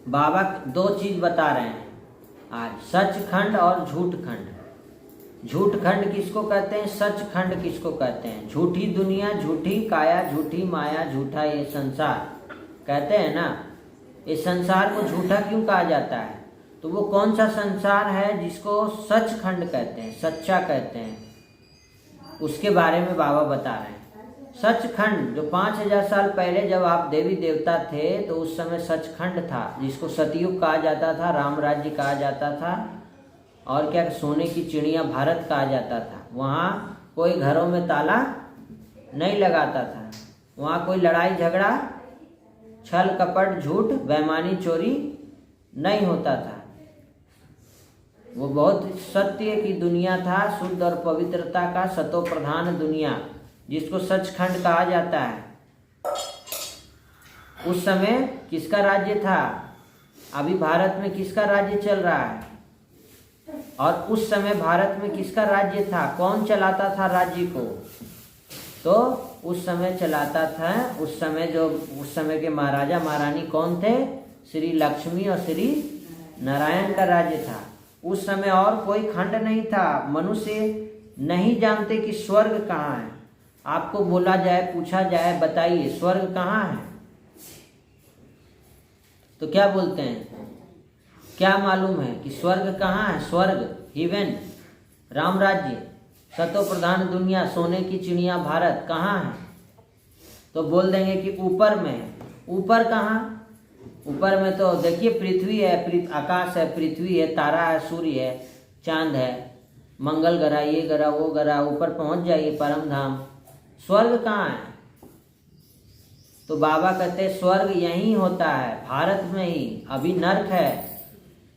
बाबा दो चीज बता रहे हैं आज, सचखंड और झूठखंड। झूठखंड किसको कहते हैं, सचखंड किसको कहते हैं। झूठी दुनिया, झूठी काया, झूठी माया, झूठा ये संसार कहते हैं ना। इस संसार को झूठा क्यों कहा जाता है, तो वो कौन सा संसार है जिसको सचखंड कहते हैं, सच्चा कहते हैं, उसके बारे में बाबा बता रहे हैं। सचखंड जो 5000 साल पहले जब आप देवी देवता थे तो उस समय सचखंड था, जिसको सतयुग कहा जाता था, राम राज्य कहा जाता था, और क्या सोने की चिड़िया भारत कहा जाता था। वहाँ कोई घरों में ताला नहीं लगाता था, वहाँ कोई लड़ाई झगड़ा, छल कपट, झूठ, बेईमानी, चोरी नहीं होता था। वो बहुत सत्य की दुनिया था, शुद्ध और पवित्रता का सतो प्रधान दुनिया, जिसको सचखंड कहा जाता है। उस समय किसका राज्य था, अभी भारत में किसका राज्य चल रहा है, और उस समय भारत में किसका राज्य था, कौन चलाता था राज्य को, तो उस समय चलाता था, उस समय के महाराजा महारानी कौन थे, श्री लक्ष्मी और श्री नारायण का राज्य था। उस समय और कोई खंड नहीं था। मनुष्य नहीं जानते कि स्वर्ग कहाँ है। आपको बोला जाए, पूछा जाए, बताइए स्वर्ग कहाँ है, तो क्या बोलते हैं, क्या मालूम है कि स्वर्ग कहाँ है। स्वर्ग, हेवन, राम राज्य, सतो प्रधान दुनिया, सोने की चिड़िया भारत कहाँ है, तो बोल देंगे कि ऊपर में है। ऊपर कहाँ, ऊपर में तो देखिए पृथ्वी है, आकाश है, पृथ्वी है, तारा है, सूर्य है, चांद है, मंगल ग्रह, ये ग्रह, वो ग्रह, ऊपर पहुंच जाइए परम धाम। स्वर्ग कहाँ है, तो बाबा कहते हैं स्वर्ग यहीं होता है, भारत में ही। अभी नर्क है,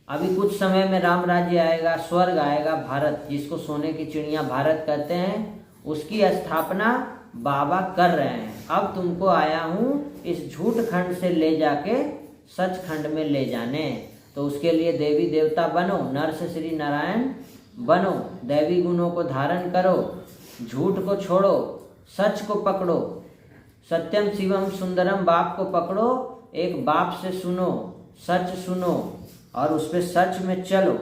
अभी कुछ समय में राम राज्य आएगा, स्वर्ग आएगा भारत, जिसको सोने की चिड़िया भारत कहते हैं, उसकी स्थापना बाबा कर रहे हैं। अब तुमको आया हूँ इस झूठ खंड से ले जाके सचखंड में ले जाने, तो उसके लिए देवी देवता बनो, नर से श्री नारायण बनो, दैवी गुणों को धारण करो, झूठ को छोड़ो, सच को पकड़ो, सत्यम शिवम सुंदरम बाप को पकड़ो, एक बाप से सुनो, सच सुनो और उस पे सच में चलो।